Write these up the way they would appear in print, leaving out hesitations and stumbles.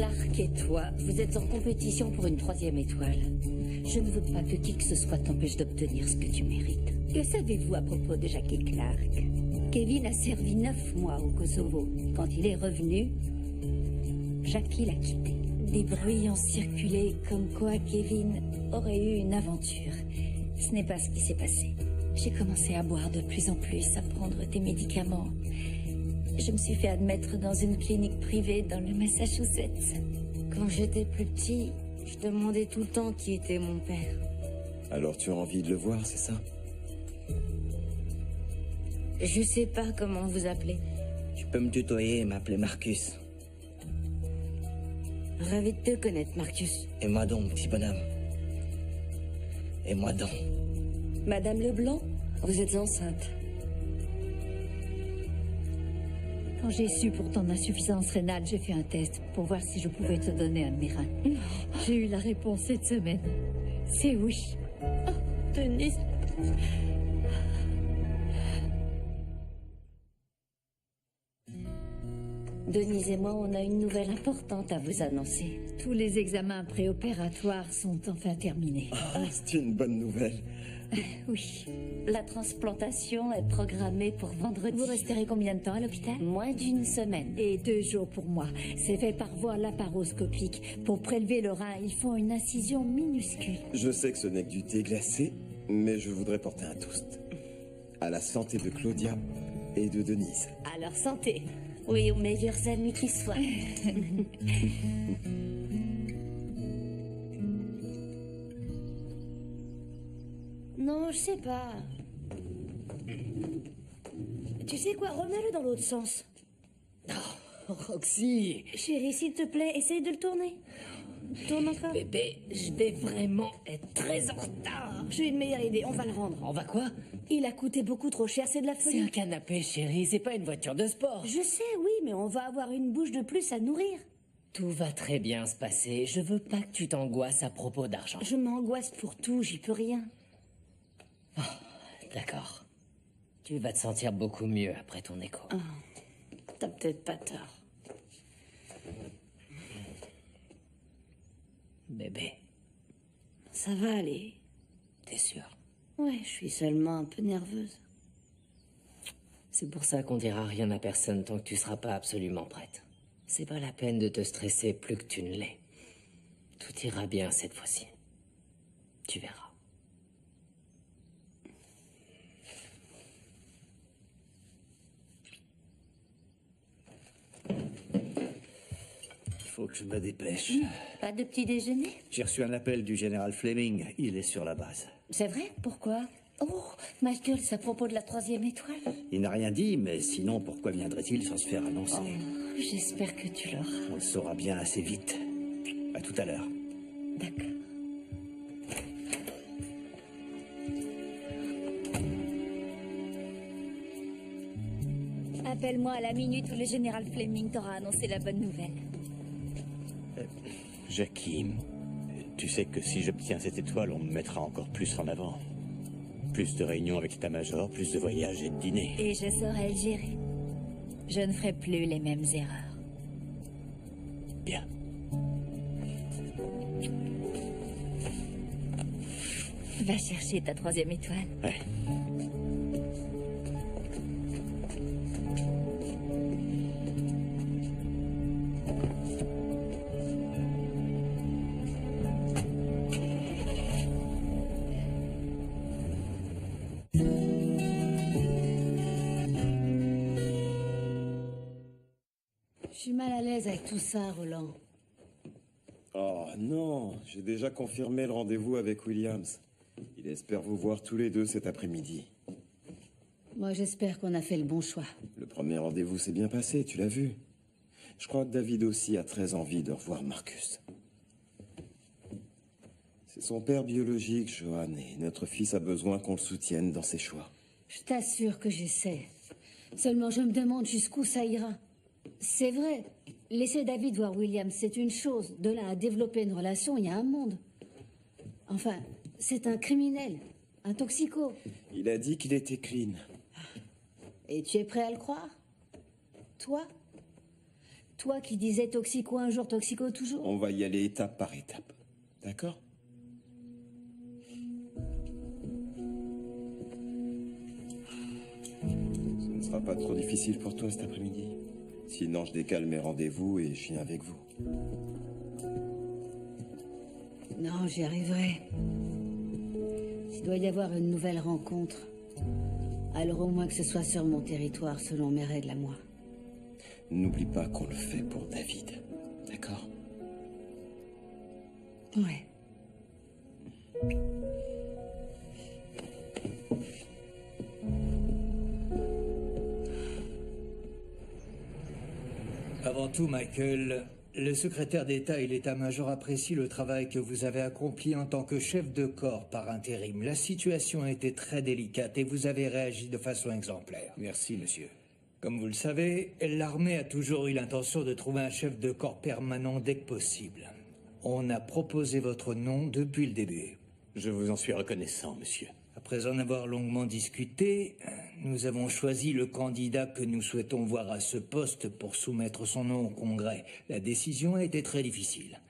Clark et toi, vous êtes en compétition pour une 3e étoile. Je ne veux pas que qui que ce soit t'empêche d'obtenir ce que tu mérites. Que savez-vous à propos de Jackie Clark? Kevin a servi 9 mois au Kosovo. Quand il est revenu, Jackie l'a quitté. Des bruits ont circulé comme quoi Kevin aurait eu une aventure. Ce n'est pas ce qui s'est passé. J'ai commencé à boire de plus en plus, à prendre des médicaments. Je me suis fait admettre dans une clinique privée dans le Massachusetts. Quand j'étais plus petit, je demandais tout le temps qui était mon père. Alors tu as envie de le voir, c'est ça? Je sais pas comment vous appeler. Tu peux me tutoyer et m'appeler Marcus. Ravi de te connaître, Marcus. Et moi donc, petit bonhomme. Et moi donc. Madame Leblanc, vous êtes enceinte. Quand j'ai su pour ton insuffisance rénale, j'ai fait un test pour voir si je pouvais te donner un de mes reins. J'ai eu la réponse cette semaine. C'est oui. Oh, Denise. Denise et moi, on a une nouvelle importante à vous annoncer. Tous les examens préopératoires sont enfin terminés. Ah, c'est une bonne nouvelle. Oui. La transplantation est programmée pour vendredi. Vous resterez combien de temps à l'hôpital? Moins d'une semaine. Et 2 jours pour moi. C'est fait par voie laparoscopique. Pour prélever le rein, ils font une incision minuscule. Je sais que ce n'est que du thé glacé, mais je voudrais porter un toast. À la santé de Claudia et de Denise. À leur santé. Oui, aux meilleurs amis qui soient. Non, je sais pas. Tu sais quoi, remets-le dans l'autre sens. Oh, Roxy. Chérie, s'il te plaît, essaye de le tourner. Tourne encore. Bébé, je vais vraiment être très en retard. J'ai une meilleure idée, on va le rendre. On va quoi? Il a coûté beaucoup trop cher, c'est de la C'est folie. un canapé, chérie, c'est pas une voiture de sport. Je sais, oui, mais on va avoir une bouche de plus à nourrir. Tout va très bien se passer. Je veux pas que tu t'angoisses à propos d'argent. Je m'angoisse pour tout, j'y peux rien. D'accord. Tu vas te sentir beaucoup mieux après ton écho. T'as peut-être pas tort. Bébé, Ça va aller. t'es sûr? Ouais, je suis seulement un peu nerveuse. C'est pour ça qu'on dira rien à personne tant que tu seras pas absolument prête. C'est pas la peine de te stresser plus que tu ne l'es. Tout ira bien cette fois-ci. Tu verras. Il faut que je me dépêche. Pas de petit déjeuner? J'ai reçu un appel du général Fleming. Il est sur la base. C'est vrai? Pourquoi? Oh, Michael, c'est à propos de la 3e étoile. Il n'a rien dit, mais sinon, pourquoi viendrait-il sans se faire annoncer? J'espère que tu l'auras. On le saura bien assez vite. À tout à l'heure. D'accord. Appelle-moi à la minute où le général Fleming t'aura annoncé la bonne nouvelle. Jackie, tu sais que si j'obtiens cette étoile, on me mettra encore plus en avant. Plus de réunions avec l'état-major, plus de voyages et de dîners. Et je saurai le gérer. Je ne ferai plus les mêmes erreurs. Bien. Va chercher ta 3e étoile. Ouais. Je suis mal à l'aise avec tout ça, Roland. Oh non, j'ai déjà confirmé le rendez-vous avec Williams. Il espère vous voir tous les deux cet après-midi. Moi, j'espère qu'on a fait le bon choix. Le premier rendez-vous s'est bien passé, tu l'as vu. Je crois que David aussi a très envie de revoir Marcus. C'est son père biologique, Johan, et notre fils a besoin qu'on le soutienne dans ses choix. Je t'assure que j'essaie. Seulement, je me demande jusqu'où ça ira. C'est vrai, laisser David voir William, c'est une chose. De là à développer une relation, il y a un monde. Enfin, c'est un criminel, un toxico. Il a dit qu'il était clean. Et tu es prêt à le croire? Toi? Toi qui disais toxico un jour, toxico toujours. On va y aller étape par étape. D'accord? Ce ne sera pas trop difficile pour toi cet après-midi. Sinon, je décale mes rendez-vous et je viens avec vous. Non, j'y arriverai. S'il doit y avoir une nouvelle rencontre, alors au moins que ce soit sur mon territoire, selon mes règles à moi. N'oublie pas qu'on le fait pour David. D'accord? Ouais. Avant tout, Michael, le secrétaire d'État et l'état-major apprécient le travail que vous avez accompli en tant que chef de corps par intérim. La situation a été très délicate et vous avez réagi de façon exemplaire. Merci, monsieur. Comme vous le savez, l'armée a toujours eu l'intention de trouver un chef de corps permanent dès que possible. On a proposé votre nom depuis le début. Je vous en suis reconnaissant, monsieur. Après en avoir longuement discuté, nous avons choisi le candidat que nous souhaitons voir à ce poste pour soumettre son nom au Congrès. La décision a été très difficile.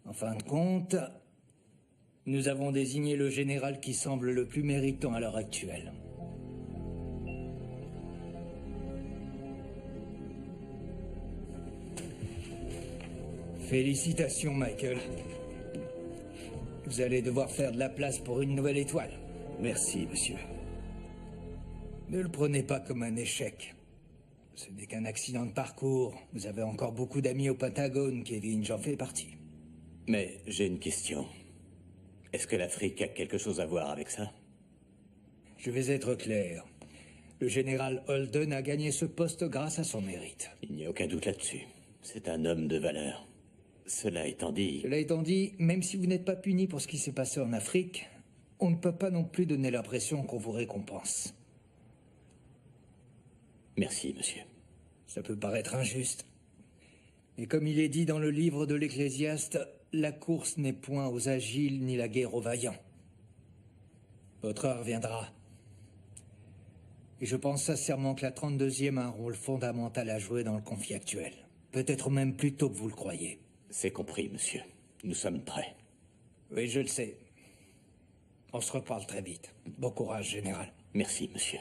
En fin de compte, nous avons désigné le général qui semble le plus méritant à l'heure actuelle. Félicitations, Michael. Vous allez devoir faire de la place pour une nouvelle étoile. Merci, monsieur. Ne le prenez pas comme un échec. Ce n'est qu'un accident de parcours. Vous avez encore beaucoup d'amis au Pentagone, Kevin, j'en fais partie. Mais j'ai une question. Est-ce que l'Afrique a quelque chose à voir avec ça? Je vais être clair. Le général Holden a gagné ce poste grâce à son mérite. Il n'y a aucun doute là-dessus. C'est un homme de valeur. Cela étant dit... Cela étant dit, même si vous n'êtes pas puni pour ce qui s'est passé en Afrique, on ne peut pas non plus donner l'impression qu'on vous récompense. Merci, monsieur. Ça peut paraître injuste. Mais comme il est dit dans le livre de l'Ecclésiaste, la course n'est point aux agiles ni la guerre aux vaillants. Votre heure viendra. Et je pense sincèrement que la 32e a un rôle fondamental à jouer dans le conflit actuel. Peut-être même plus tôt que vous le croyez. C'est compris, monsieur. Nous sommes prêts. Oui, je le sais. On se reparle très vite. Bon courage, général. Merci, monsieur.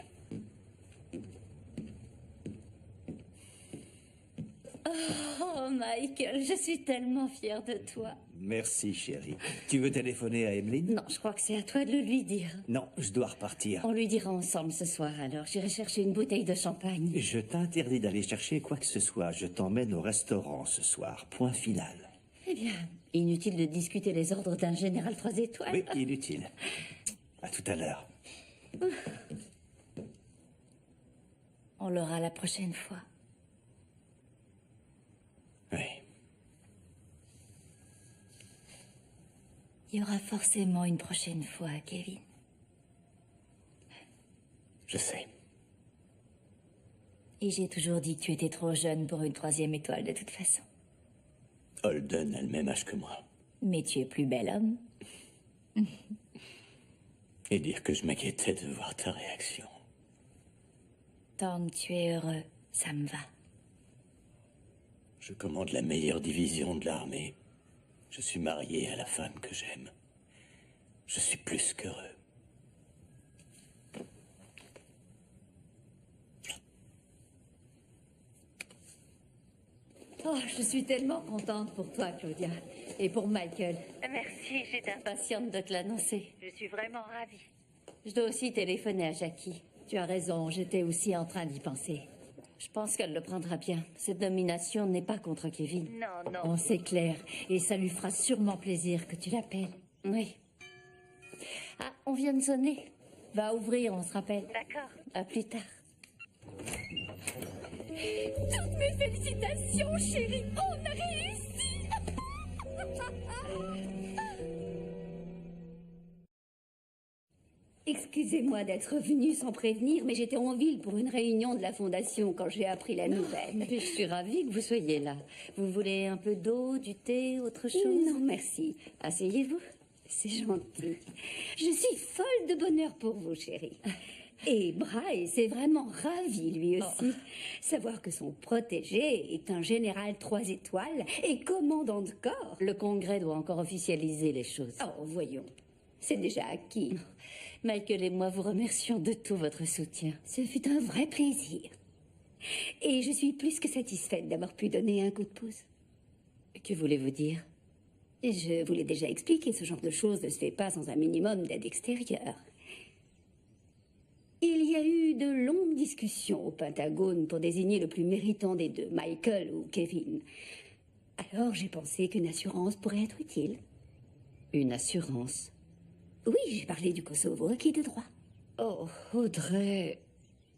Oh, Michael, je suis tellement fière de toi. Merci, chérie. Tu veux téléphoner à Emeline? Non, je crois que c'est à toi de le lui dire. Non, je dois repartir. On lui dira ensemble ce soir, alors. J'irai chercher une bouteille de champagne. Je t'interdis d'aller chercher quoi que ce soit. Je t'emmène au restaurant ce soir. Point final. Eh bien, inutile de discuter les ordres d'un général 3 étoiles. Oui, inutile. À tout à l'heure. On l'aura la prochaine fois. Oui. Il y aura forcément une prochaine fois, Kevin. Je sais. Et j'ai toujours dit que tu étais trop jeune pour une 3e étoile de toute façon. Holden a le même âge que moi. Mais tu es plus bel homme. Et dire que je m'inquiétais de voir ta réaction. Tant que tu es heureux, ça me va. Je commande la meilleure division de l'armée. Je suis marié à la femme que j'aime. Je suis plus qu'heureux. Oh, je suis tellement contente pour toi, Claudia. Et pour Michael. Merci, j'étais impatiente de te l'annoncer. Je suis vraiment ravie. Je dois aussi téléphoner à Jackie. Tu as raison, j'étais aussi en train d'y penser. Je pense qu'elle le prendra bien. Cette nomination n'est pas contre Kevin. Non, non. Oh, c'est clair. Et ça lui fera sûrement plaisir que tu l'appelles. Oui. Ah, on vient de sonner. Va ouvrir, on se rappelle. D'accord. À plus tard. Toutes mes félicitations, chérie. On a réussi. Excusez-moi d'être venue sans prévenir, mais j'étais en ville pour une réunion de la fondation quand j'ai appris la nouvelle. Je suis ravie que vous soyez là. Vous voulez un peu d'eau, du thé, autre chose? Non, merci. Asseyez-vous. C'est gentil. Je suis folle de bonheur pour vous, chérie. Et Bryce est vraiment ravi, lui aussi. Savoir que son protégé est un général 3 étoiles et commandant de corps. Le Congrès doit encore officialiser les choses. Oh, voyons. C'est déjà acquis. Michael et moi vous remercions de tout votre soutien. Ce fut un vrai plaisir. Et je suis plus que satisfaite d'avoir pu donner un coup de pouce. Que voulez-vous dire? Je vous l'ai déjà expliqué, ce genre de choses ne se fait pas sans un minimum d'aide extérieure. Il y a eu de longues discussions au Pentagone pour désigner le plus méritant des deux, Michael ou Kevin. Alors j'ai pensé qu'une assurance pourrait être utile. Une assurance? Oui, j'ai parlé du Kosovo acquis de droit. Oh, Audrey...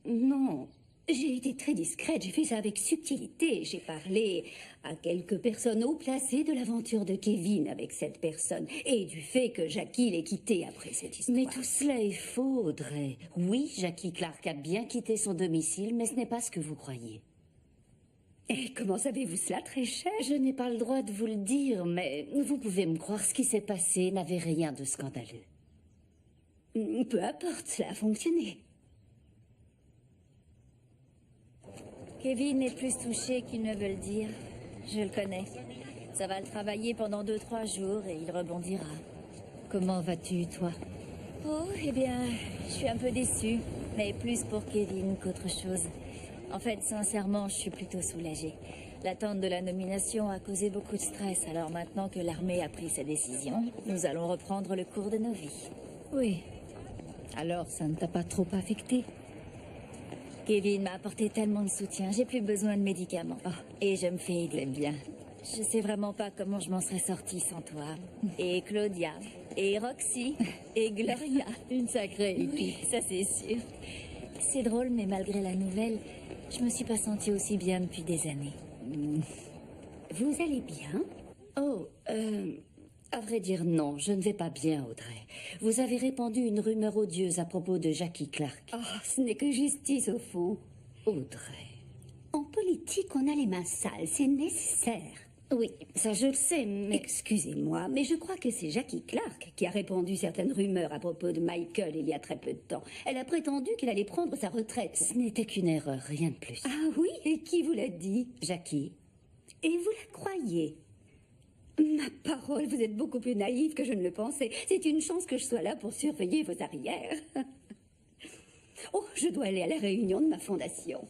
Non. J'ai été très discrète, j'ai fait ça avec subtilité. J'ai parlé à quelques personnes haut placées de l'aventure de Kevin avec cette personne et du fait que Jackie l'ait quitté après cette histoire. Mais tout cela est faux, Audrey. Oui, Jackie Clark a bien quitté son domicile, mais ce n'est pas ce que vous croyez. Et comment savez-vous cela, très cher? Je n'ai pas le droit de vous le dire, mais vous pouvez me croire, ce qui s'est passé n'avait rien de scandaleux. Peu importe, cela a fonctionné. Kevin est plus touché qu'il ne veut le dire. Je le connais. Ça va le travailler pendant 2-3 jours et il rebondira. Comment vas-tu, toi? Oh, eh bien, je suis un peu déçue. Mais plus pour Kevin qu'autre chose. En fait, sincèrement, je suis plutôt soulagée. L'attente de la nomination a causé beaucoup de stress. Alors maintenant que l'armée a pris sa décision, nous allons reprendre le cours de nos vies. Oui. Alors, ça ne t'a pas trop affecté? Kevin m'a apporté tellement de soutien, j'ai plus besoin de médicaments. Et je me fais aider. Bien. Je sais vraiment pas comment je m'en serais sortie sans toi. Et Claudia, et Roxy, et Gloria. Une sacrée équipe. Oui, ça c'est sûr. C'est drôle, mais malgré la nouvelle, je me suis pas sentie aussi bien depuis des années. Vous allez bien? Oh, à vrai dire, non, je ne vais pas bien, Audrey. Vous avez répandu une rumeur odieuse à propos de Jackie Clark. Oh, ce n'est que justice au fond. Audrey. En politique, on a les mains sales, c'est nécessaire. Oui, ça je le sais, mais... Excusez-moi, mais je crois que c'est Jackie Clark qui a répandu certaines rumeurs à propos de Michael il y a très peu de temps. Elle a prétendu qu'elle allait prendre sa retraite. Ce n'était qu'une erreur, rien de plus. Ah oui? Et qui vous l'a dit? Jackie. Et vous la croyez? Ma parole, vous êtes beaucoup plus naïve que je ne le pensais. C'est une chance que je sois là pour surveiller vos arrières. Oh, je dois aller à la réunion de ma fondation.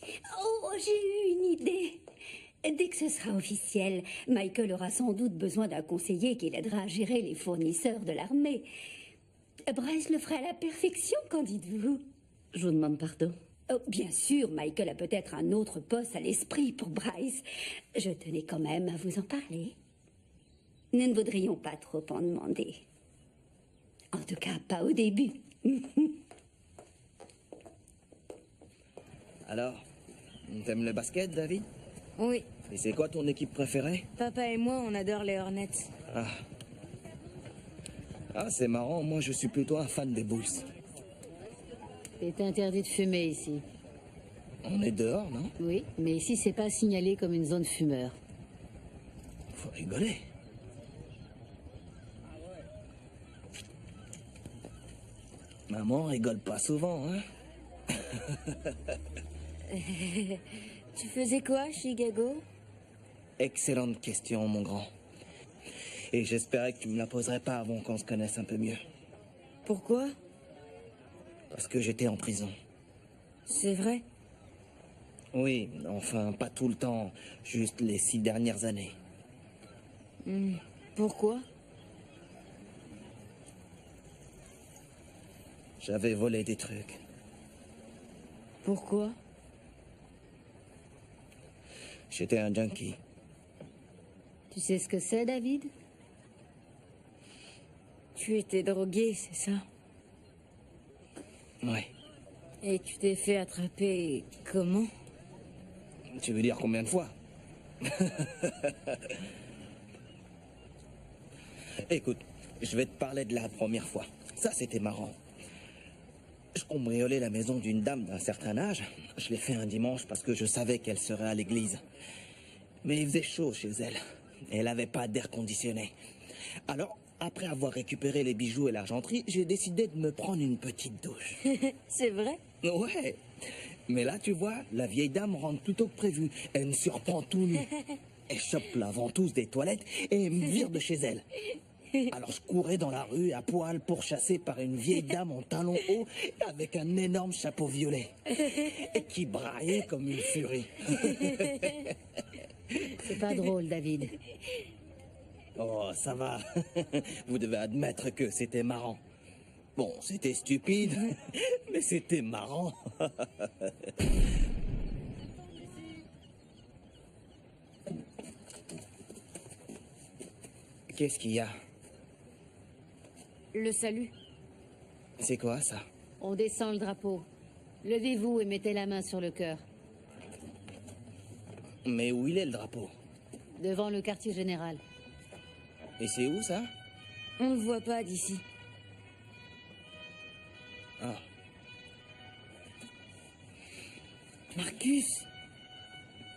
Oh, j'ai eu une idée. Dès que ce sera officiel, Michael aura sans doute besoin d'un conseiller qui l'aidera à gérer les fournisseurs de l'armée. Bryce le ferait à la perfection, qu'en dites-vous? Je vous demande pardon. Oh, bien sûr, Michael a peut-être un autre poste à l'esprit pour Bryce. Je tenais quand même à vous en parler. Nous ne voudrions pas trop en demander. En tout cas, pas au début. Alors, t'aimes le basket, David? Oui, Et c'est quoi ton équipe préférée? papa et moi, on adore les Hornets. Ah, c'est marrant, moi je suis plutôt un fan des Bulls. Il est interdit de fumer ici. On est dehors, non? Oui, mais ici c'est pas signalé comme une zone fumeur. Faut rigoler. Maman rigole pas souvent, hein? Tu faisais quoi, Chicago? Excellente question, mon grand. Et j'espérais que tu me la poserais pas avant qu'on se connaisse un peu mieux. Pourquoi? Parce que j'étais en prison. C'est vrai? Oui, enfin, pas tout le temps, juste les 6 dernières années. Pourquoi? J'avais volé des trucs. Pourquoi? J'étais un junkie. Tu sais ce que c'est, David? Tu étais drogué, c'est ça? Ouais. Et tu t'es fait attraper comment? Tu veux dire combien de fois? Écoute, je vais te parler de la première fois. Ça, c'était marrant. Je cambriolais la maison d'une dame d'un certain âge. Je l'ai fait un dimanche parce que je savais qu'elle serait à l'église. Mais il faisait chaud chez elle. Et elle n'avait pas d'air conditionné. Alors, après avoir récupéré les bijoux et l'argenterie, j'ai décidé de me prendre une petite douche. C'est vrai? Ouais. Mais là, tu vois, la vieille dame rentre plus tôt que prévu. Elle me surprend tout nu. Elle chope la ventouse des toilettes et me vire de chez elle. Alors je courais dans la rue à poil pourchassé par une vieille dame en talons hauts avec un énorme chapeau violet et qui braillait comme une furie. C'est pas drôle, David. Oh, ça va. Vous devez admettre que c'était marrant. Bon, c'était stupide, mais c'était marrant. Qu'est-ce qu'il y a? Le salut. C'est quoi ça? On descend le drapeau. Levez-vous et mettez la main sur le cœur. Mais où il est le drapeau? Devant le quartier général. Et c'est où ça? On ne le voit pas d'ici. Ah. Marcus!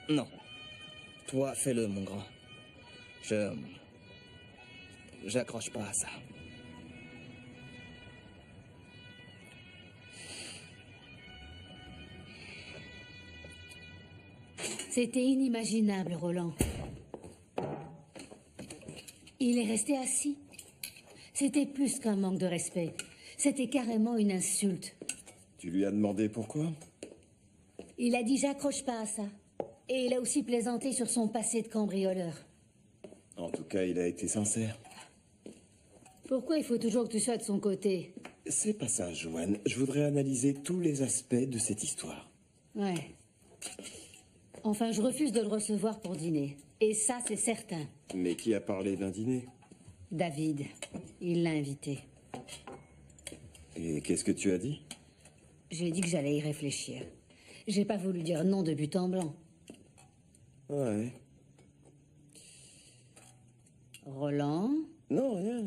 Non. Toi, fais-le, mon grand. J'accroche pas à ça. C'était inimaginable, Roland. Il est resté assis. C'était plus qu'un manque de respect. C'était carrément une insulte. Tu lui as demandé pourquoi? Il a dit « j'accroche pas à ça ». Et il a aussi plaisanté sur son passé de cambrioleur. En tout cas, il a été sincère. Pourquoi il faut toujours que tu sois de son côté? C'est pas ça, Joanne. Je voudrais analyser tous les aspects de cette histoire. Ouais. Enfin, je refuse de le recevoir pour dîner. Et ça, c'est certain. Mais qui a parlé d'un dîner? David. Il l'a invité. Et qu'est-ce que tu as dit? J'ai dit que j'allais y réfléchir. J'ai pas voulu dire non de but en blanc. Ouais. Roland? Non, rien.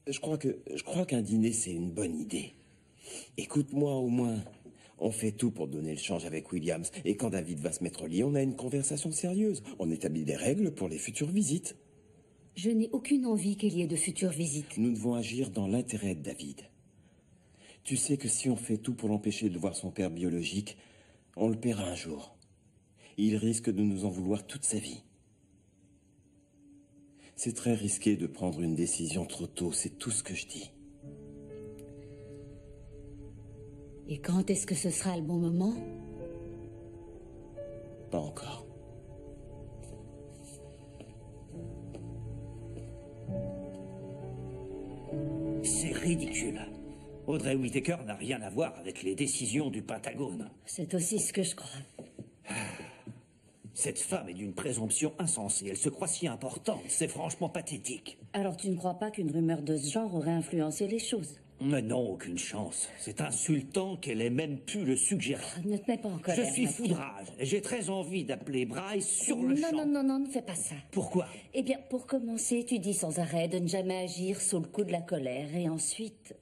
Je crois qu'un dîner, c'est une bonne idée. Écoute-moi au moins. On fait tout pour donner le change avec Williams. Et quand David va se mettre au lit, on a une conversation sérieuse. On établit des règles pour les futures visites. Je n'ai aucune envie qu'il y ait de futures visites. Nous devons agir dans l'intérêt de David. Tu sais que si on fait tout pour l'empêcher de voir son père biologique, on le paiera un jour. Il risque de nous en vouloir toute sa vie. C'est très risqué de prendre une décision trop tôt, c'est tout ce que je dis. Et quand est-ce que ce sera le bon moment? Pas encore. C'est ridicule. Audrey Whittaker n'a rien à voir avec les décisions du Pentagone. C'est aussi ce que je crois. Cette femme est d'une présomption insensée. Elle se croit si importante. C'est franchement pathétique. Alors tu ne crois pas qu'une rumeur de ce genre aurait influencé les choses? Mais non, aucune chance. C'est insultant qu'elle ait même pu le suggérer. Ne te mets pas en colère. Je suis Mathieu. foudrage. Et j'ai très envie d'appeler Bryce sur le champ. Non, ne fais pas ça. Pourquoi? Eh bien, pour commencer, tu dis sans arrêt de ne jamais agir sous le coup de la colère. Et ensuite,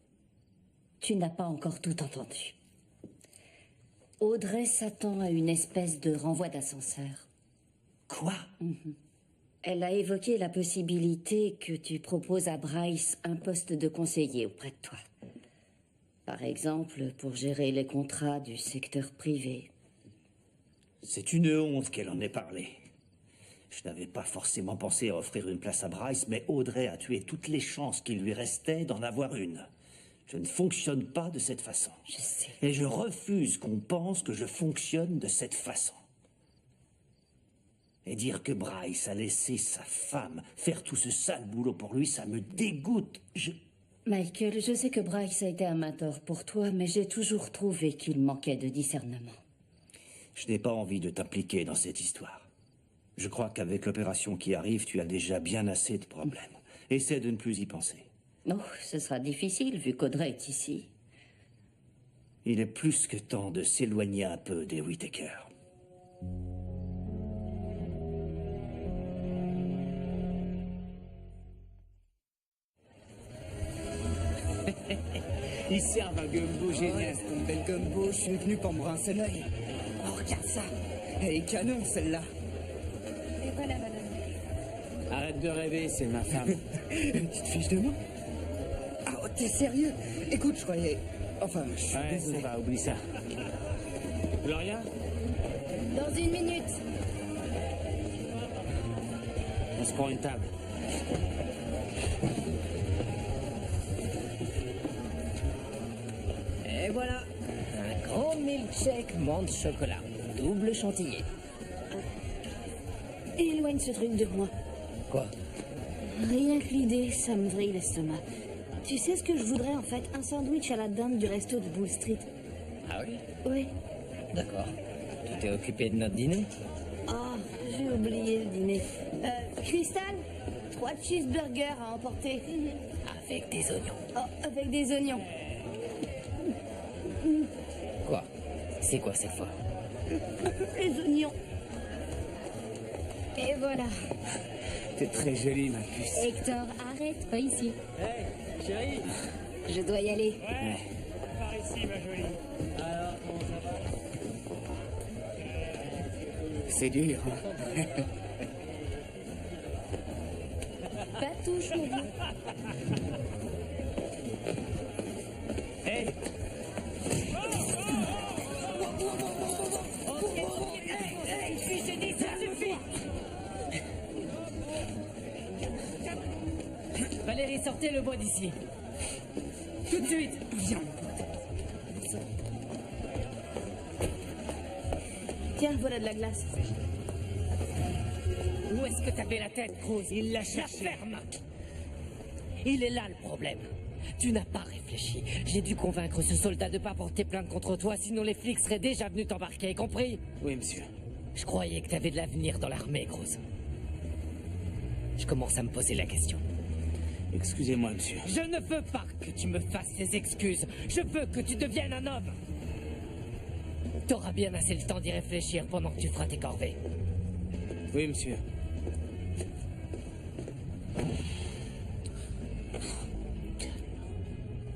tu n'as pas encore tout entendu. Audrey s'attend à une espèce de renvoi d'ascenseur. Quoi? Elle a évoqué la possibilité que tu proposes à Bryce un poste de conseiller auprès de toi. Par exemple, pour gérer les contrats du secteur privé. C'est une honte qu'elle en ait parlé. Je n'avais pas forcément pensé à offrir une place à Bryce, mais Audrey a tué toutes les chances qu'il lui restait d'en avoir une. Je ne fonctionne pas de cette façon. Je sais. Et je refuse qu'on pense que je fonctionne de cette façon. Et dire que Bryce a laissé sa femme faire tout ce sale boulot pour lui, ça me dégoûte. Michael, je sais que Bryce a été un mentor pour toi, mais j'ai toujours trouvé qu'il manquait de discernement. Je n'ai pas envie de t'impliquer dans cette histoire. Je crois qu'avec l'opération qui arrive, tu as déjà bien assez de problèmes. Essaie de ne plus y penser. Oh, ce sera difficile vu qu'Audrey est ici. Il est plus que temps de s'éloigner un peu des Whittaker. Ils servent un gumbo génial. C'est une belle gumbo, je suis venu pour me rincer l'œil. Oh, regarde ça. Elle est canon, celle-là. Et voilà, madame. Arrête de rêver, c'est ma femme. Une petite fiche de moi? Ah, oh, t'es sérieux? Écoute, je croyais... Enfin, je suis Ouais, désolé. ça va, oublie ça. Gloria? Dans une minute. On se prend une table. Et voilà, un grand milkshake menthe chocolat, double chantilly. Éloigne ce truc de moi. Quoi? Rien que l'idée, ça me vrille l'estomac. Tu sais ce que je voudrais en fait? Un sandwich à la dinde du resto de Bull Street. Ah oui? Oui. D'accord. Tu t'es occupé de notre dîner? Ah, j'ai oublié le dîner. Crystal, 3 cheeseburgers à emporter. Avec des oignons. Oh, avec des oignons. Quoi? C'est quoi cette fois? Les oignons. Et voilà. T'es très jolie, ma puce. Hector, arrête, pas ici. Hey, chérie. Je dois y aller. Ouais. Par ici, ma jolie. Alors, comment ça va? C'est dur. Hein. Pas touche, mon vieux. Hey. Valérie, sortez le bois d'ici. Tout de suite. Viens. Tiens, voilà de la glace. Où est-ce que t'avais la tête, Cruz? Il l'a cherché. La ferme. Il est là le problème. Tu n'as pas réfléchi. J'ai dû convaincre ce soldat de pas porter plainte contre toi, sinon les flics seraient déjà venus t'embarquer, compris? Oui, monsieur. Je croyais que t'avais de l'avenir dans l'armée, Cruz. Je commence à me poser la question. Excusez-moi, monsieur. Je ne veux pas que tu me fasses des excuses. Je veux que tu deviennes un homme. T'auras bien assez le temps d'y réfléchir pendant que tu feras tes corvées. Oui, monsieur.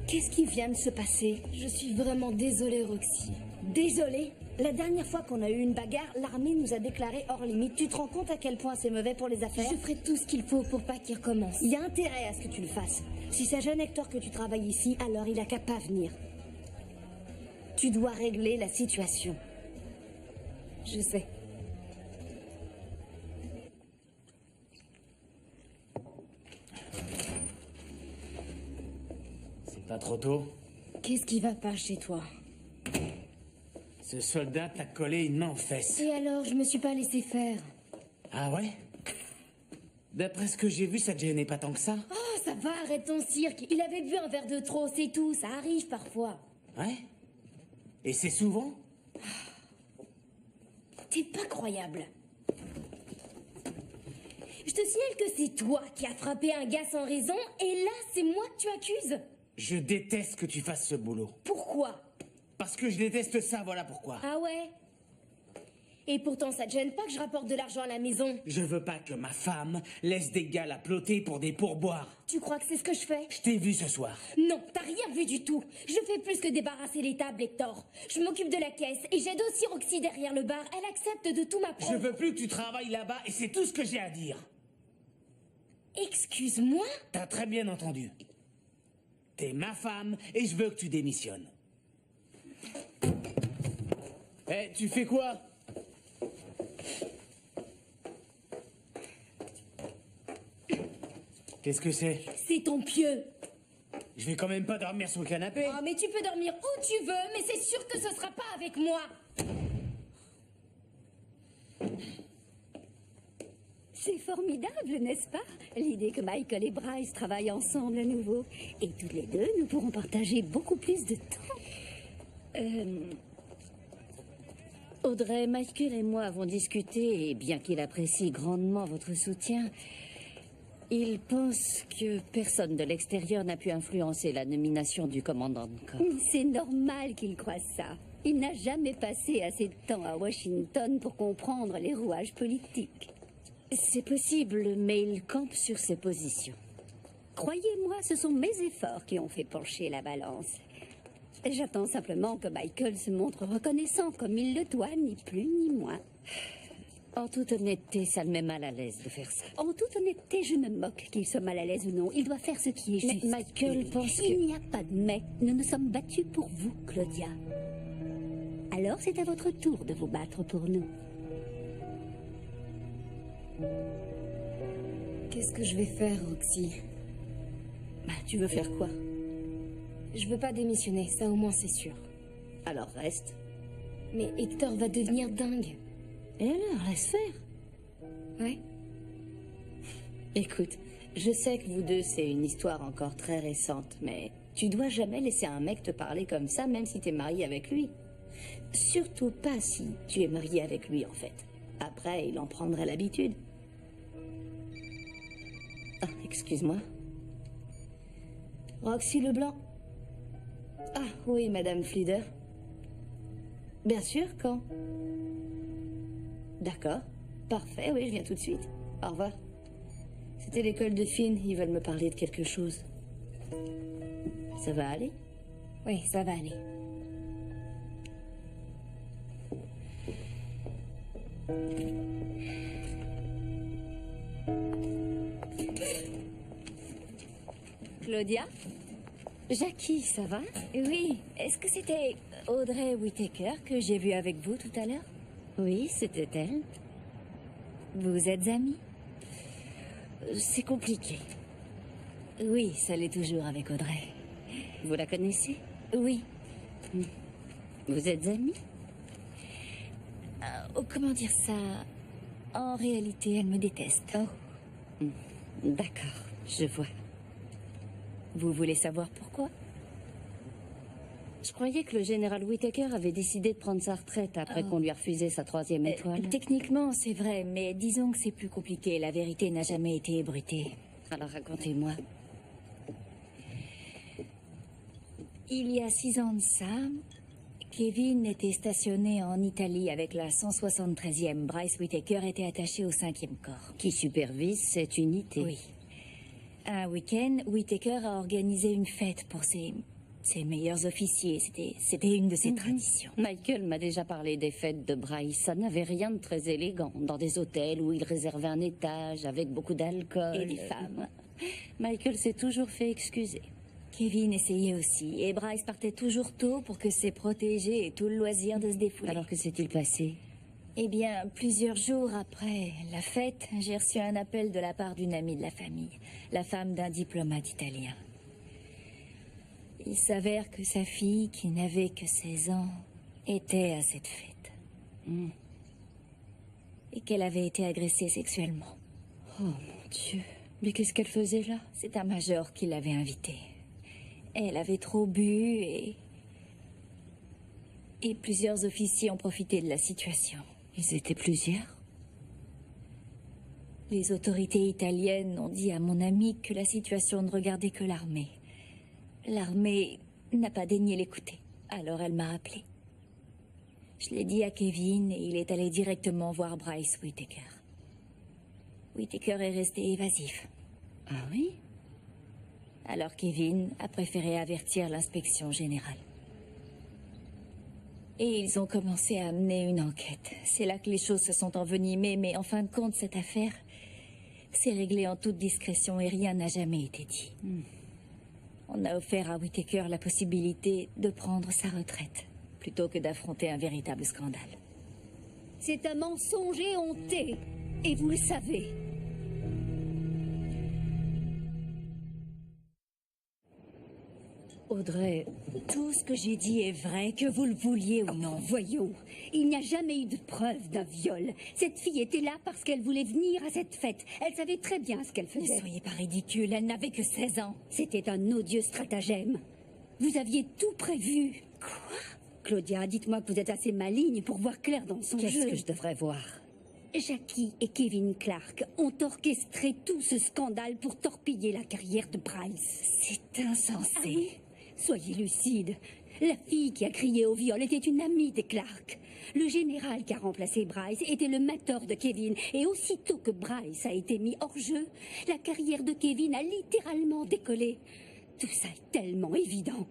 Qu'est-ce qui vient de se passer? Je suis vraiment désolée, Roxy. Désolée? La dernière fois qu'on a eu une bagarre, l'armée nous a déclarés hors limite. Tu te rends compte à quel point c'est mauvais pour les affaires? Je ferai tout ce qu'il faut pour pas qu'il recommence. Il y a intérêt à ce que tu le fasses. Si c'est jeune Hector que tu travailles ici, alors il a qu'à pas venir. Tu dois régler la situation. Je sais. C'est pas trop tôt? Qu'est-ce qui va pas chez toi? Ce soldat t'a collé une main aux fesses. Et alors, je me suis pas laissé faire. Ah ouais? D'après ce que j'ai vu, ça te gênait pas tant que ça? Oh, ça va, arrête ton cirque. Il avait bu un verre de trop, c'est tout. Ça arrive parfois. Ouais? Et c'est souvent? T'es pas croyable. Je te signale que c'est toi qui as frappé un gars sans raison, et là, c'est moi que tu accuses. Je déteste que tu fasses ce boulot. Pourquoi? Parce que je déteste ça, voilà pourquoi. Ah ouais? Et pourtant, ça te gêne pas que je rapporte de l'argent à la maison? Je veux pas que ma femme laisse des gars la ploter pour des pourboires. Tu crois que c'est ce que je fais? Je t'ai vu ce soir. Non, t'as rien vu du tout. Je fais plus que débarrasser les tables, Hector. Je m'occupe de la caisse et j'aide aussi Roxy derrière le bar. Elle accepte de tout Je m'apprendre. veux plus que tu travailles là-bas et c'est tout ce que j'ai à dire. Excuse-moi? T'as très bien entendu. T'es ma femme et je veux que tu démissionnes. Eh, tu fais quoi? Qu'est-ce que c'est? C'est ton pieu. Je vais quand même pas dormir sur le canapé. Oh, mais tu peux dormir où tu veux, mais c'est sûr que ce sera pas avec moi. C'est formidable, n'est-ce pas? L'idée que Michael et Bryce travaillent ensemble à nouveau. Et toutes les deux, nous pourrons partager beaucoup plus de temps. Audrey, Michael et moi avons discuté, et bien qu'il apprécie grandement votre soutien, il pense que personne de l'extérieur n'a pu influencer la nomination du commandant de corps. C'est normal qu'il croie ça. Il n'a jamais passé assez de temps à Washington pour comprendre les rouages politiques. C'est possible, mais il campe sur ses positions. Croyez-moi, ce sont mes efforts qui ont fait pencher la balance. J'attends simplement que Michael se montre reconnaissant comme il le doit, ni plus ni moins. En toute honnêteté, ça le met mal à l'aise de faire ça. En toute honnêteté, je me moque qu'il soit mal à l'aise ou non. Il doit faire ce qui est juste. Mais Michael pense que... Il n'y a pas de mais. Nous nous sommes battus pour vous, Claudia. Alors c'est à votre tour de vous battre pour nous. Qu'est-ce que je vais faire, Roxy? Bah, tu veux faire quoi? Je veux pas démissionner, ça au moins c'est sûr. Alors reste. Mais Hector va devenir dingue. Et alors, laisse faire. Ouais. Écoute, je sais que vous deux, c'est une histoire encore très récente, mais tu dois jamais laisser un mec te parler comme ça, même si t'es marié avec lui. Surtout pas si tu es marié avec lui, en fait. Après, il en prendrait l'habitude. Ah, excuse-moi. Roxy Leblanc. Ah, oui, Madame Flieder. Bien sûr, quand? D'accord. Parfait, oui, je viens tout de suite. Au revoir. C'était l'école de Finn, ils veulent me parler de quelque chose. Ça va aller? Oui, ça va aller. Claudia? Jackie, ça va? Oui. Est-ce que c'était Audrey Whittaker que j'ai vue avec vous tout à l'heure? Oui, c'était elle. Vous êtes amis? C'est compliqué. Oui, ça l'est toujours avec Audrey. Vous la connaissez? Oui. Vous êtes amis? Comment dire ça? En réalité, elle me déteste. Oh. D'accord, je vois. Vous voulez savoir pourquoi? Je croyais que le général Whittaker avait décidé de prendre sa retraite après qu'on lui a refusé sa 3e étoile. Techniquement, c'est vrai, mais disons que c'est plus compliqué. La vérité n'a jamais été ébruitée. Alors racontez-moi. Il y a 6 ans de ça, Kevin était stationné en Italie avec la 173e. Bryce Whittaker était attaché au 5e corps. Qui supervise cette unité? Oui. Un week-end, Whittaker a organisé une fête pour ses meilleurs officiers. C'était une de ses traditions. Michael m'a déjà parlé des fêtes de Bryce. Ça n'avait rien de très élégant. Dans des hôtels où il réservait un étage avec beaucoup d'alcool. Et des femmes. Michael s'est toujours fait excuser. Kevin essayait aussi. Et Bryce partait toujours tôt pour que ses protégés aient tout le loisir de se défouler. Alors que s'est-il passé? Eh bien, plusieurs jours après la fête, j'ai reçu un appel de la part d'une amie de la famille, la femme d'un diplomate italien. Il s'avère que sa fille, qui n'avait que 16 ans, était à cette fête. Et qu'elle avait été agressée sexuellement. Oh mon Dieu, mais qu'est-ce qu'elle faisait là? C'est un major qui l'avait invitée. Elle avait trop bu et plusieurs officiers ont profité de la situation. Ils étaient plusieurs? Les autorités italiennes ont dit à mon ami que la situation ne regardait que l'armée. L'armée n'a pas daigné l'écouter. Alors elle m'a appelé. Je l'ai dit à Kevin et il est allé directement voir Bryce Whittaker. Whittaker est resté évasif. Ah oui? Alors Kevin a préféré avertir l'inspection générale. Et ils ont commencé à mener une enquête. C'est là que les choses se sont envenimées, mais en fin de compte, cette affaire s'est réglée en toute discrétion et rien n'a jamais été dit. On a offert à Whittaker la possibilité de prendre sa retraite, plutôt que d'affronter un véritable scandale. C'est un mensonge éhonté, et vous le savez. Audrey, tout ce que j'ai dit est vrai, que vous le vouliez ou non. Voyons, il n'y a jamais eu de preuve d'un viol. Cette fille était là parce qu'elle voulait venir à cette fête. Elle savait très bien ce qu'elle faisait. Ne soyez pas ridicule, elle n'avait que 16 ans. C'était un odieux stratagème. Vous aviez tout prévu. Quoi? Claudia, dites-moi que vous êtes assez maligne pour voir clair dans son jeu. Qu'est-ce que je devrais voir? Jackie et Kevin Clark ont orchestré tout ce scandale pour torpiller la carrière de Bryce. C'est insensé. Ah oui? Soyez lucide. La fille qui a crié au viol était une amie des Clark. Le général qui a remplacé Bryce était le mentor de Kevin. Et aussitôt que Bryce a été mis hors jeu, la carrière de Kevin a littéralement décollé. Tout ça est tellement évident.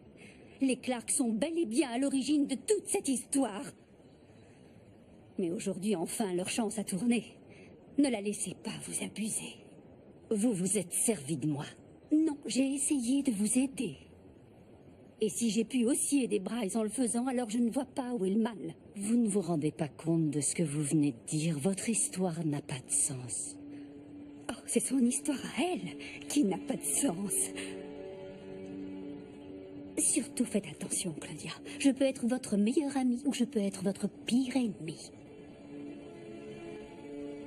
Les Clark sont bel et bien à l'origine de toute cette histoire. Mais aujourd'hui, enfin, leur chance a tourné. Ne la laissez pas vous abuser. Vous vous êtes servi de moi. Non, j'ai essayé de vous aider. Et si j'ai pu aussi aider Bryce en le faisant, alors je ne vois pas où est le mal. Vous ne vous rendez pas compte de ce que vous venez de dire. Votre histoire n'a pas de sens. Oh, c'est son histoire à elle qui n'a pas de sens. Surtout faites attention, Claudia. Je peux être votre meilleure amie ou je peux être votre pire ennemi.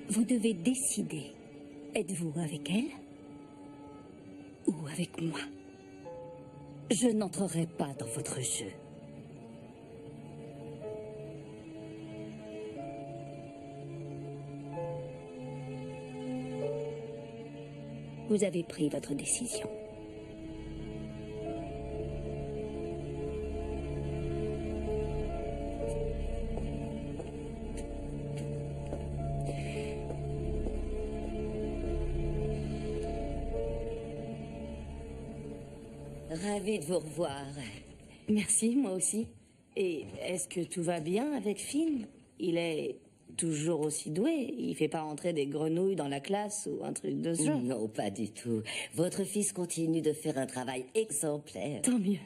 Vous devez décider. Êtes-vous avec elle ou avec moi? Je n'entrerai pas dans votre jeu. Vous avez pris votre décision. Ravie de vous revoir. Merci, moi aussi. Et est-ce que tout va bien avec Finn? Il est toujours aussi doué? Il fait pas rentrer des grenouilles dans la classe ou un truc de ce genre? Non, pas du tout. Votre fils continue de faire un travail exemplaire. Tant mieux.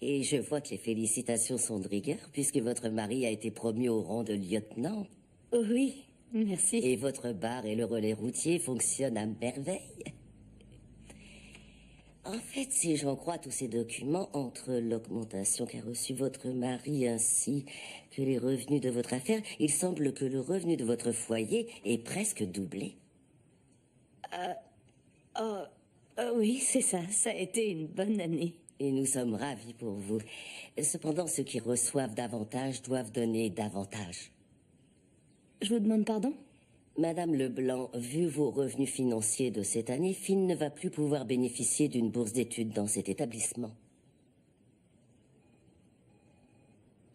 Et je vois que les félicitations sont de rigueur, puisque votre mari a été promu au rang de lieutenant. Oui, merci. Et votre bar et le relais routier fonctionnent à merveille. En fait, si j'en crois tous ces documents, entre l'augmentation qu'a reçue votre mari ainsi que les revenus de votre affaire, il semble que le revenu de votre foyer est presque doublé. Oui, c'est ça. Ça a été une bonne année. Et nous sommes ravis pour vous. Cependant, ceux qui reçoivent davantage doivent donner davantage. Je vous demande pardon? Madame Leblanc, vu vos revenus financiers de cette année, Finn ne va plus pouvoir bénéficier d'une bourse d'études dans cet établissement.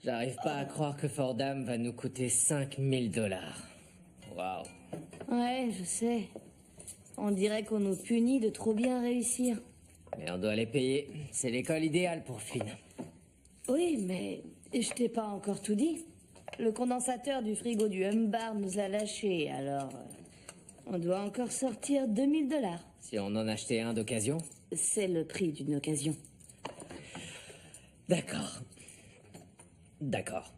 J'arrive pas à croire que Fordham va nous coûter 5000 $. Waouh. Ouais, je sais. On dirait qu'on nous punit de trop bien réussir. Mais on doit les payer. C'est l'école idéale pour Finn. Oui, mais je t'ai pas encore tout dit. Le condensateur du frigo du Humbar nous a lâchés, alors on doit encore sortir 2000 $. Si on en achetait un d'occasion? C'est le prix d'une occasion. D'accord. D'accord.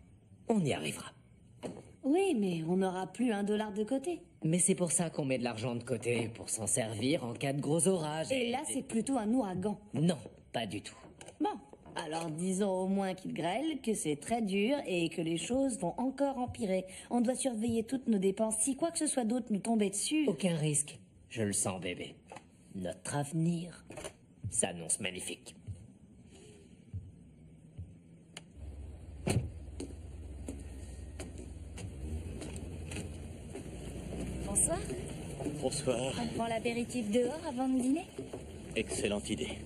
On y arrivera. Oui, mais on n'aura plus $1 de côté. Mais c'est pour ça qu'on met de l'argent de côté, pour s'en servir en cas de gros orage. Et là, c'est plutôt un ouragan. Non, pas du tout. Bon. Alors disons au moins qu'il grêle, que c'est très dur et que les choses vont encore empirer. On doit surveiller toutes nos dépenses. Si quoi que ce soit d'autre nous tombait dessus... Aucun risque. Je le sens, bébé. Notre avenir s'annonce magnifique. Bonsoir. Bonsoir. On prend l'apéritif dehors avant de dîner? Excellente idée.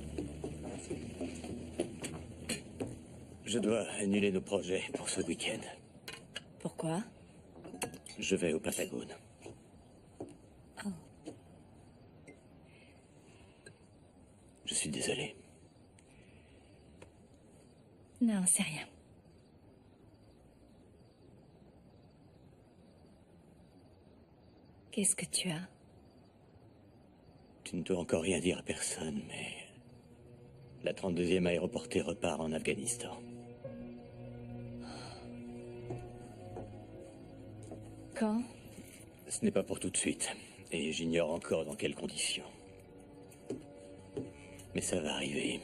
Je dois annuler nos projets pour ce week-end. Pourquoi? Je vais au Patagone. Oh. Je suis désolé. Non, c'est rien. Qu'est-ce que tu as? Tu ne dois encore rien dire à personne, mais... La 32e aéroportée repart en Afghanistan. Quand? Ce n'est pas pour tout de suite, et j'ignore encore dans quelles conditions. Mais ça va arriver.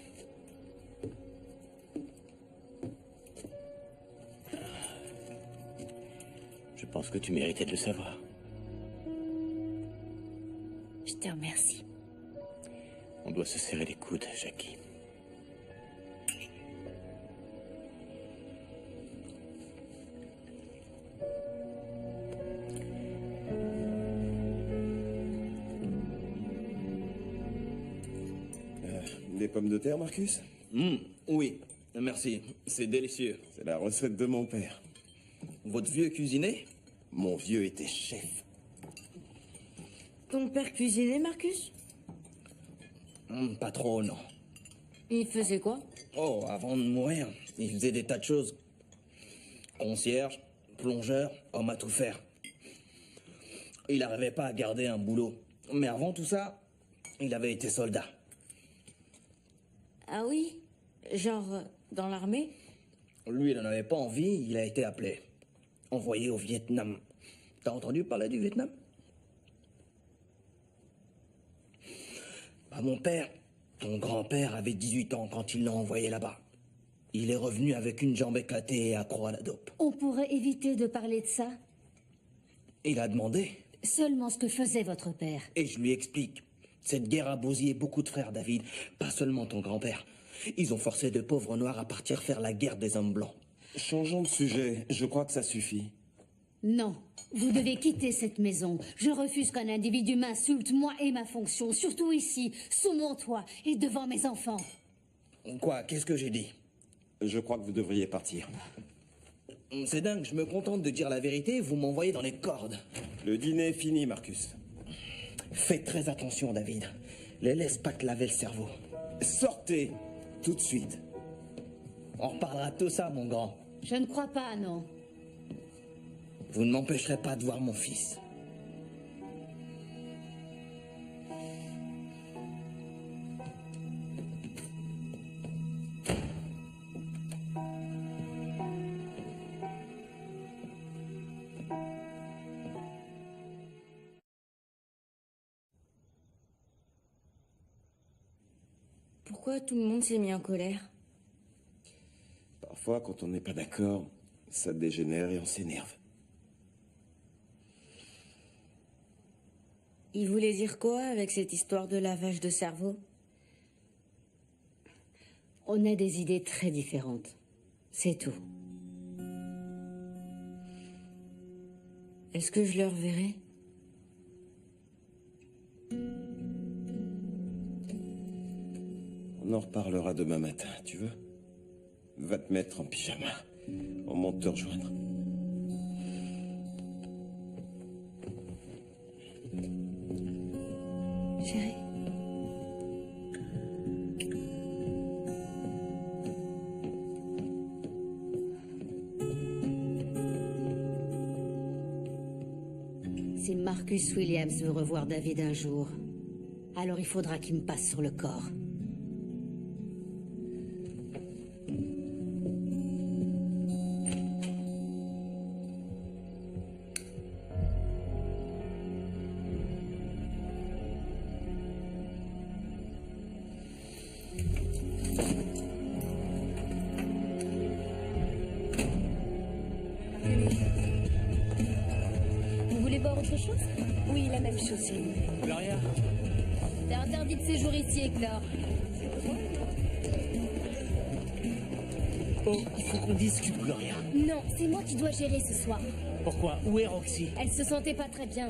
Je pense que tu méritais de le savoir. Je te remercie. On doit se serrer les coudes, Jackie. Des pommes de terre, Marcus? Oui, merci. C'est délicieux. C'est la recette de mon père. Votre vieux cuisinier? Mon vieux était chef. Ton père cuisinait, Marcus? Pas trop, non. Il faisait quoi? Oh, avant de mourir, il faisait des tas de choses. Concierge, plongeur, homme à tout faire. Il n'arrivait pas à garder un boulot. Mais avant tout ça, il avait été soldat. Ah oui? Genre dans l'armée? Lui, il n'en avait pas envie, il a été appelé. Envoyé au Vietnam. T'as entendu parler du Vietnam? Bah, mon père, ton grand-père, avait 18 ans quand il l'a envoyé là-bas. Il est revenu avec une jambe éclatée et accro à la dope. On pourrait éviter de parler de ça. Il a demandé. Seulement ce que faisait votre père. Et je lui explique. Cette guerre a bousillé beaucoup de frères, David. Pas seulement ton grand-père. Ils ont forcé de pauvres noirs à partir faire la guerre des hommes blancs. Changeons de sujet. Je crois que ça suffit. Non, vous devez quitter cette maison. Je refuse qu'un individu m'insulte, moi et ma fonction, surtout ici, sous mon toit et devant mes enfants. Quoi? Qu'est-ce que j'ai dit? Je crois que vous devriez partir. C'est dingue, je me contente de dire la vérité, vous m'envoyez dans les cordes. Le dîner est fini, Marcus. Faites très attention, David. Les laisse pas te laver le cerveau. Sortez, tout de suite. On reparlera de tout ça, mon grand. Je ne crois pas, non. Vous ne m'empêcherez pas de voir mon fils. Pourquoi tout le monde s'est mis en colère? Parfois, quand on n'est pas d'accord, ça dégénère et on s'énerve. Il voulait dire quoi avec cette histoire de lavage de cerveau? On a des idées très différentes. C'est tout. Est-ce que je le reverrai? On en reparlera demain matin, tu veux? Va te mettre en pyjama. On monte te rejoindre. Chérie. Si Marcus Williams veut revoir David un jour, alors il faudra qu'il me passe sur le corps. Vous voulez boire autre chose? Oui, la même chose, s'il vous plaît. Gloria? T'es interdit de séjour ici, Hector. Oh, il faut qu'on discute, Gloria. Non, c'est moi qui dois gérer ce soir. Pourquoi? Où est Roxy? Elle se sentait pas très bien.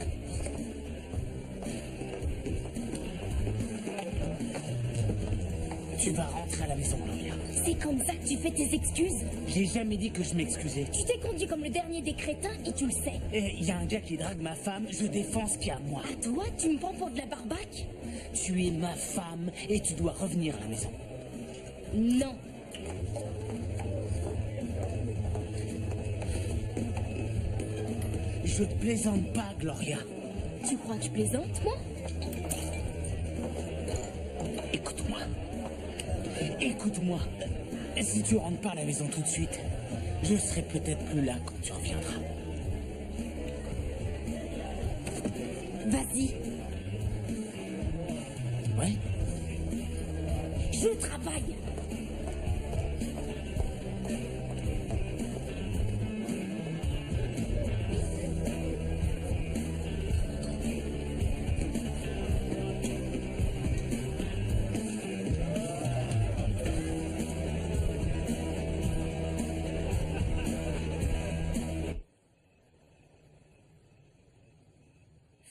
Tu vas rentrer à la maison, Gloria. C'est comme ça que tu fais tes excuses? J'ai jamais dit que je m'excusais. Tu t'es conduit comme le dernier des crétins et tu le sais. Il y a un gars qui drague ma femme, je défends ce qu'il y a à moi. Toi, tu me prends pour de la barbaque? Tu es ma femme et tu dois revenir à la maison. Non. Je te plaisante pas, Gloria. Tu crois que je plaisante, moi? Écoute-moi. Écoute-moi. Si tu rentres pas à la maison tout de suite, je serai peut-être plus là quand tu reviendras. Vas-y. Ouais? Je travaille.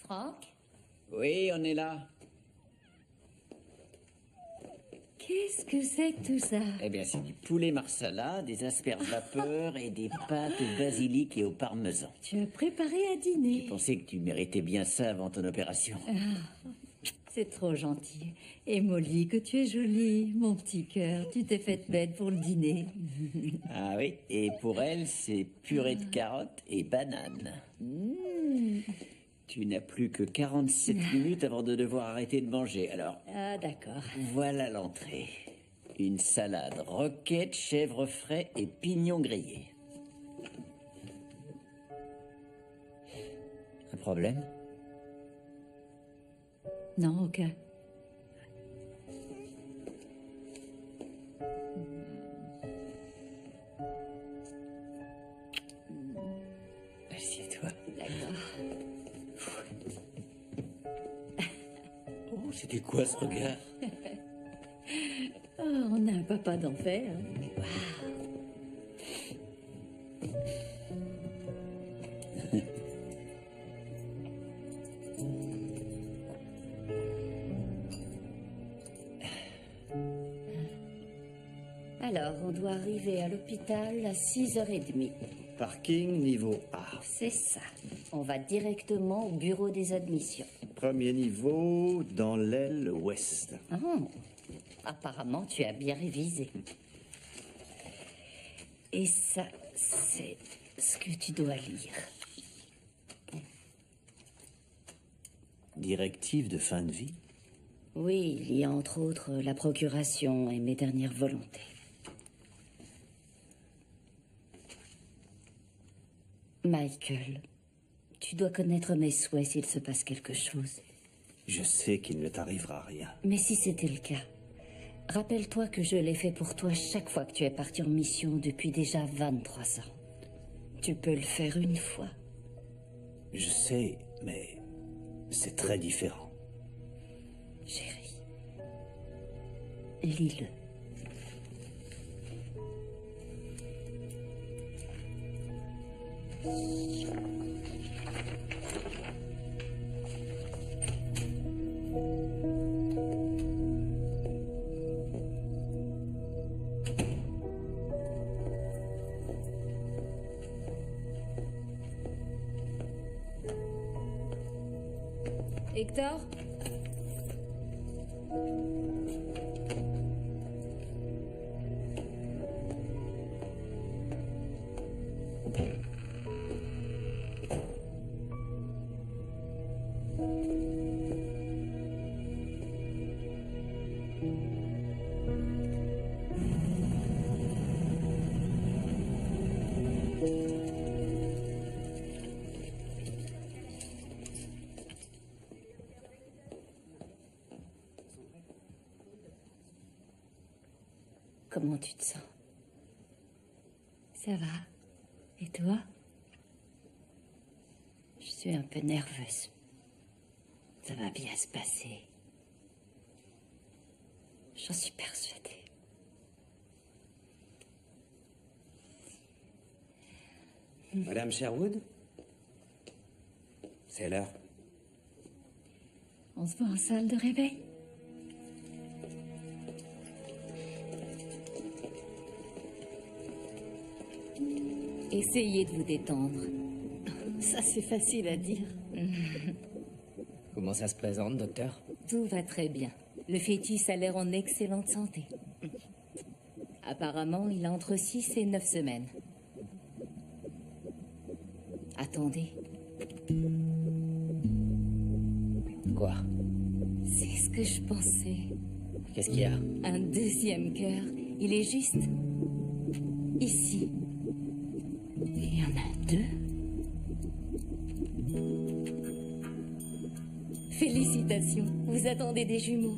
Franck? Oui, on est là. Qu'est-ce que c'est que tout ça? Eh bien, c'est du poulet marsala, des asperges vapeur et des pâtes au basilic et au parmesan. Tu as préparé à dîner. Je pensais que tu méritais bien ça avant ton opération. Ah, C'est trop gentil. Et Molly, que tu es jolie, mon petit cœur. Tu t'es faite bête pour le dîner. Ah oui, et pour elle, c'est purée de carottes et bananes. Tu n'as plus que 47 minutes avant de devoir arrêter de manger, alors... Ah, d'accord. Voilà l'entrée. Une salade roquette, chèvre frais et pignons grillés. Un problème? Non, aucun. Assieds-toi. D'accord. Oh, c'était quoi ce regard? Oh, on a un papa d'enfer. Alors, on doit arriver à l'hôpital à 6h30. Parking niveau A. C'est ça. On va directement au bureau des admissions. Premier niveau dans l'aile ouest. Oh, apparemment, tu as bien révisé. Et ça, c'est ce que tu dois lire. Directive de fin de vie? Oui, il y a entre autres la procuration et mes dernières volontés. Michael, tu dois connaître mes souhaits s'il se passe quelque chose. Je sais qu'il ne t'arrivera rien. Mais si c'était le cas, rappelle-toi que je l'ai fait pour toi chaque fois que tu es parti en mission depuis déjà 23 ans. Tu peux le faire une fois. Je sais, mais c'est très différent. Chérie, lis-le. Hector? Comment tu te sens? Ça va. Et toi? Je suis un peu nerveuse. Ça va bien se passer. J'en suis persuadée. Madame Sherwood? C'est l'heure. On se voit en salle de réveil? Essayez de vous détendre. Ça, c'est facile à dire. Comment ça se présente, docteur? Tout va très bien. Le fœtus a l'air en excellente santé. Apparemment, il a entre 6 et 9 semaines. Attendez. Quoi? C'est ce que je pensais. Qu'est-ce qu'il y a? Un deuxième cœur. Il est juste ici. Il y en a 2. Félicitations, vous attendez des jumeaux.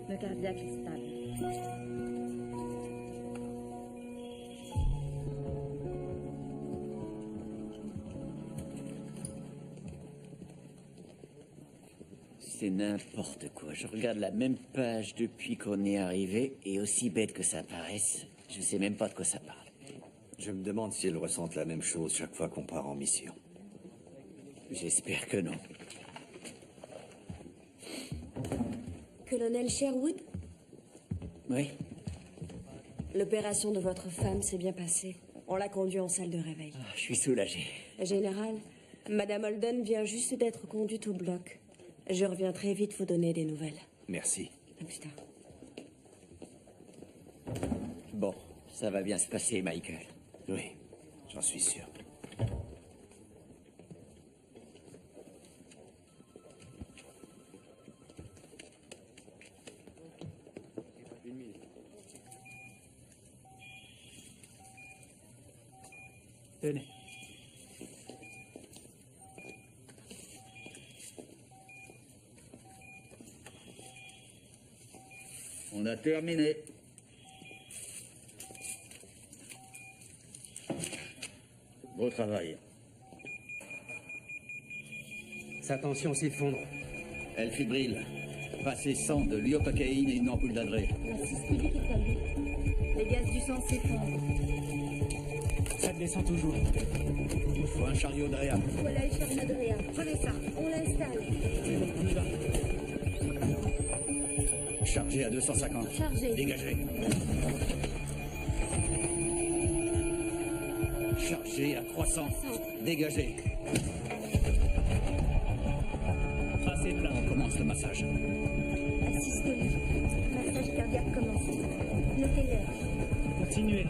rythme cardiaque est stable. C'est n'importe quoi. Je regarde la même page depuis qu'on est arrivé, et aussi bête que ça paraisse, je sais même pas de quoi ça parle. Je me demande si elles ressentent la même chose chaque fois qu'on part en mission. J'espère que non. Colonel Sherwood, Oui? l'opération de votre femme s'est bien passée. On l'a conduite en salle de réveil. Je suis soulagé. Général, Madame Holden vient juste d'être conduite au bloc. Je reviens très vite vous donner des nouvelles. Merci. À plus tard. Bon, ça va bien se passer, Michael. Oui, j'en suis sûr. Tenez. On a terminé. Beau travail. Sa tension s'effondre. Elle fibrille. Passez 100 de lyococaïne et une ampoule d'adré. La systolique est à lui. Les gaz du sang s'effondrent. Ça descend toujours. Il faut un chariot de réa. Voilà, il cherche Adrien. Prenez ça, on l'installe. On y va. Chargé à 250. Chargé. Dégagé. Chargé à 300. Dégagé. Tracé plein. On commence le massage. La systolique. Massage cardiaque commencé. Notez l'heure. Continuez.